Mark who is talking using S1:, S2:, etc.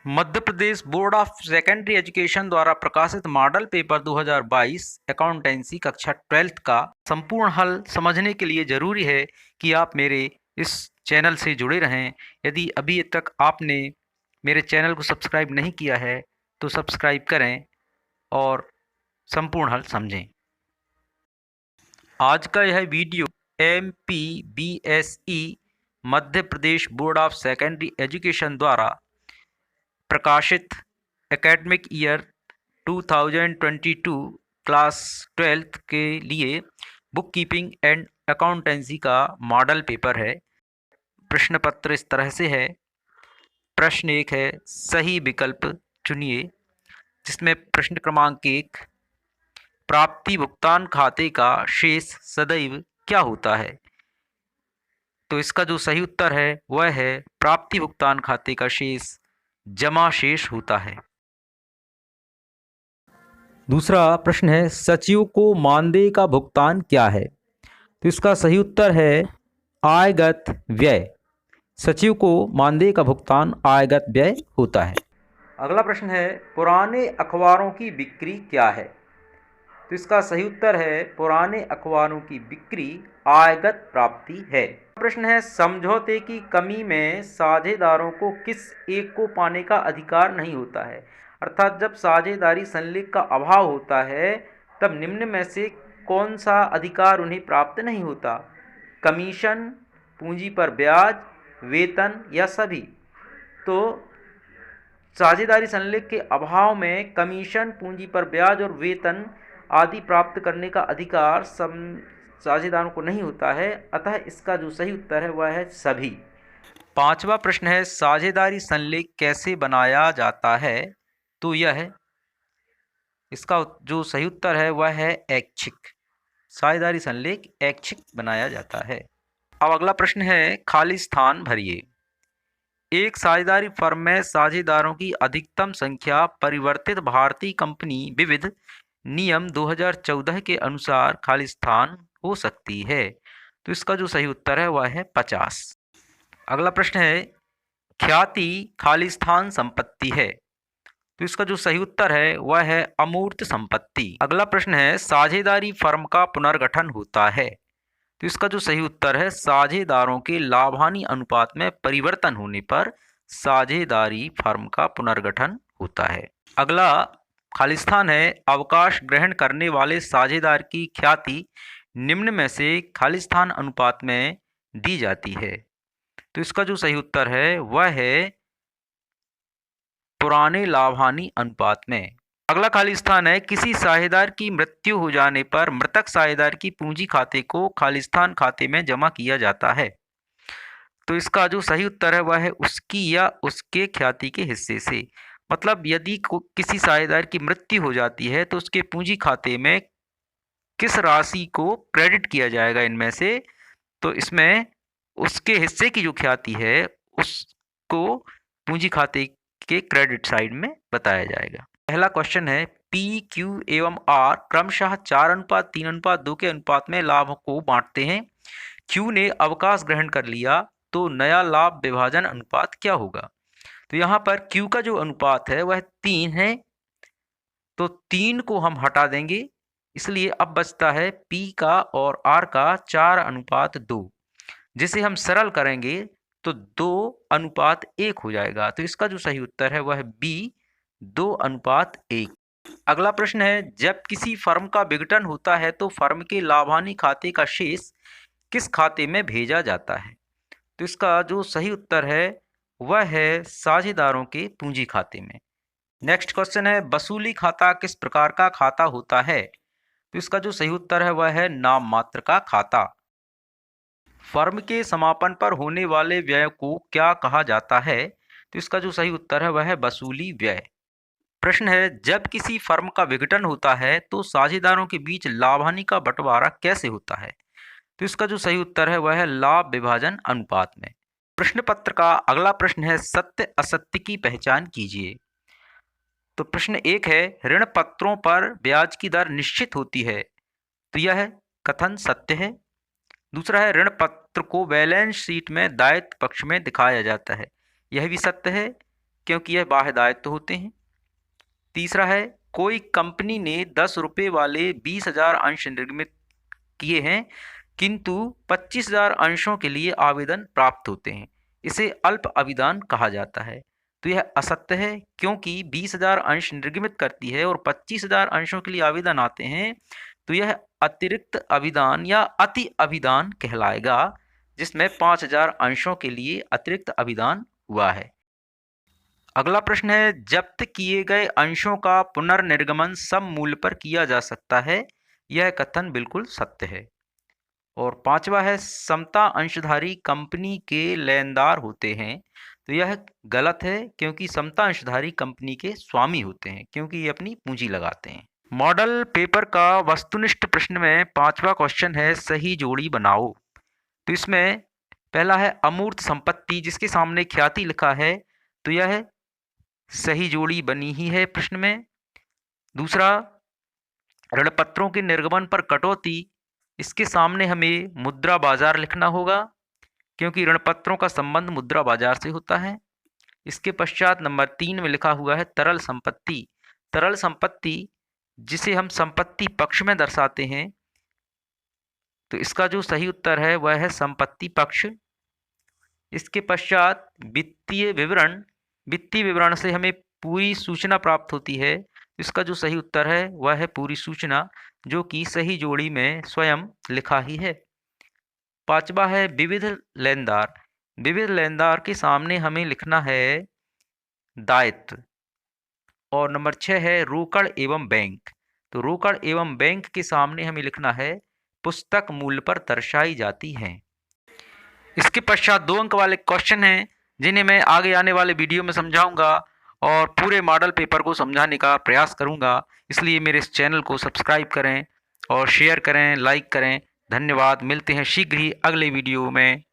S1: Madhya Pradesh board of secondary education द्वारा प्रकाशित model paper 2022 accountancy कक्षा 12th का संपूर्ण हल समझने के लिए ज़रूरी है कि आप मेरे इस चैनल से जुड़े रहें। यदि अभी तक आपने मेरे चैनल को सब्सक्राइब नहीं किया है तो सब्सक्राइब करें और संपूर्ण हल समझें। आज का यह video MPBSE Madhya Pradesh board of secondary education द्वारा प्रकाशित एकेडमिक ईयर 2022 क्लास 12th के लिए बुक कीपिंग एंड अकाउंटेंसी का मॉडल पेपर है। प्रश्न पत्र इस तरह से है। प्रश्न 1 है, सही विकल्प चुनिए, जिसमें प्रश्न क्रमांक 1, प्राप्ति भुगतान खाते का शेष सदैव क्या होता है? तो इसका जो सही उत्तर है वह है प्राप्ति भुगतान खाते का शेष जमा शेष होता है। दूसरा प्रश्न है, सचिव को मानदेय का भुगतान क्या है? तो इसका सही उत्तर है आयगत व्यय। सचिव को मानदेय का भुगतान आयगत व्यय होता है। अगला प्रश्न है, पुराने अखबारों की बिक्री क्या है? तो इसका सही उत्तर है पुराने अखबारों की बिक्री आयगत प्राप्ति है। प्रश्न है, समझौते की कमी में साझेदारों को किस एक को पाने का अधिकार नहीं होता है? अर्थात जब साझेदारी संलेख का अभाव होता है तब निम्न में से कौन सा अधिकार उन्हें प्राप्त नहीं होता? कमीशन, पूंजी पर ब्याज, वेतन या सभी? तो साझेदारी संलेख के अभाव में कमीशन, पूंजी पर ब्याज और वेतन आदि प्राप्त करने का अधिकार साझेदारों को नहीं होता है, अतः इसका जो सही उत्तर है वह है सभी। पांचवा प्रश्न है, साझेदारी संलेख कैसे बनाया जाता है? तो यह इसका जो सही उत्तर है वह है ऐच्छिक। साझेदारी संलेख ऐच्छिक बनाया जाता है। अब अगला प्रश्न है, खाली स्थान भरिए। एक साझेदारी फर्म में साझेदारों की अधिकतम संख्या परिवर्तित भारतीय कंपनी विविध नियम 2014 के अनुसार खाली स्थान हो सकती है। तो इसका जो सही उत्तर है वह है 50। अगला प्रश्न है, ख्याति खाली स्थान संपत्ति है? तो इसका जो सही उत्तर है वह है अमूर्त संपत्ति। अगला प्रश्न है, साझेदारी फर्म का पुनर्गठन होता है? तो इसका जो सही उत्तर है साझेदारों के लाभ हानि अनुपात में परिवर्तन होने पर साझेदारी फर्म का पुनर्गठन होता है। अगला खाली स्थान है, अवकाश ग्रहण करने वाले साझेदार की ख्याति निम्न में से खाली स्थान अनुपात में दी जाती है? तो इसका जो सही उत्तर है वह है पुराने लाभ हानि अनुपात में। अगला खाली स्थान है, किसी साझेदार की मृत्यु हो जाने पर मृतक साझेदार की पूंजी खाते को खाली स्थान खाते में जमा किया जाता है। तो इसका जो सही उत्तर है वह है उसकी या उसके ख्याति के हिस्से से। मतलब यदि किसी साझेदार की मृत्यु हो जाती है तो उसके पूंजी खाते में किस राशि को क्रेडिट किया जाएगा इनमें से? तो इसमें उसके हिस्से की जो ख्याति है उसको पूंजी खाते के क्रेडिट साइड में बताया जाएगा। पहला क्वेश्चन है, पी, क्यू एवं आर क्रमशः 4:3:2 के अनुपात में लाभ को बांटते हैं। क्यू ने अवकाश ग्रहण कर लिया तो नया लाभ विभाजन अनुपात क्या होगा? तो यहाँ पर क्यू का जो अनुपात है वह 3 है, तो 3 को हम हटा देंगे, इसलिए अब बचता है पी का और आर का 4:2, जिसे हम सरल करेंगे तो 2:1 हो जाएगा। तो इसका जो सही उत्तर है वह है बी, 2:1। अगला प्रश्न है, जब किसी फर्म का विघटन होता है तो फर्म के लाभ हानि खाते का शेष किस खाते में भेजा जाता है? तो इसका जो सही उत्तर है वह है साझेदारों के पूंजी खाते में। नेक्स्ट क्वेश्चन है, वसूली खाता किस प्रकार का खाता होता है? तो इसका जो सही उत्तर है वह है नाम मात्र का खाता। फर्म के समापन पर होने वाले व्यय को क्या कहा जाता है? तो इसका जो सही उत्तर है वह है वसूली व्यय। प्रश्न है, जब किसी फर्म का विघटन होता है तो साझेदारों के बीच लाभ हानि का बंटवारा कैसे होता है? तो इसका जो सही उत्तर है वह है लाभ विभाजन अनुपात में। प्रश्न पत्र का अगला प्रश्न है, सत्य असत्य की पहचान कीजिए। तो प्रश्न 1 है, ऋण पत्रों पर ब्याज की दर निश्चित होती है, तो यह कथन सत्य है। दूसरा है, ऋण पत्र को बैलेंस शीट में दायित्व पक्ष में दिखाया जाता है, यह भी सत्य है। क्योंकि यह बाह्य दायित्व होते हैं। तीसरा है कोई कंपनी ने 10 रुपये वाले 20,000 अंश निर्गमित किए हैं किंतु 25,000 अंशों के लिए आवेदन प्राप्त होते हैं, इसे अल्प अभिदान कहा जाता है। तो यह असत्य है क्योंकि 20,000 अंश निर्गमित करती है और 25,000 अंशों के लिए आवेदन आते हैं, तो यह अतिरिक्त अभिदान या अति अभिदान कहलाएगा, जिसमें 5,000 अंशों के लिए अतिरिक्त अभिदान हुआ है। अगला प्रश्न है जब्त किए गए अंशों का पुनर्निर्गमन सब मूल्य पर किया जा सकता है, यह कथन बिल्कुल सत्य है। और पांचवा है समता अंशधारी कंपनी के लेनदार होते हैं, तो यह गलत है क्योंकि समता अंशधारी कंपनी के स्वामी होते हैं, क्योंकि ये अपनी पूंजी लगाते हैं। मॉडल पेपर का वस्तुनिष्ठ प्रश्न में पांचवा क्वेश्चन है सही जोड़ी बनाओ। तो इसमें पहला है अमूर्त संपत्ति, जिसके सामने ख्याति लिखा है, तो यह सही जोड़ी बनी ही है प्रश्न में। दूसरा ऋणपत्रों के निर्गमन पर कटौती, इसके सामने हमें मुद्रा बाजार लिखना होगा क्योंकि ऋणपत्रों का संबंध मुद्रा बाजार से होता है। इसके पश्चात नंबर 3 में लिखा हुआ है तरल संपत्ति। तरल संपत्ति जिसे हम संपत्ति पक्ष में दर्शाते हैं, तो इसका जो सही उत्तर है वह है संपत्ति पक्ष। इसके पश्चात वित्तीय विवरण, वित्तीय विवरण से हमें पूरी सूचना प्राप्त होती है, इसका जो सही उत्तर है वह है पूरी सूचना, जो कि सही जोड़ी में स्वयं लिखा ही है। पांचवा है विविध लेनदार। विविध लेनदार के सामने हमें लिखना है दायित्व। और नंबर 6 है रोकड़ एवं बैंक। तो रोकड़ एवं बैंक के सामने हमें लिखना है पुस्तक मूल्य पर दर्शाई जाती हैं। इसके पश्चात 2 अंक वाले क्वेश्चन हैं जिन्हें मैं आगे आने वाले वीडियो में समझाऊंगा और पूरे मॉडल पेपर को समझाने का प्रयास करूंगा। इसलिए मेरे इस चैनल को सब्सक्राइब करें और शेयर करें, लाइक करें। धन्यवाद। मिलते हैं शीघ्र ही अगले वीडियो में।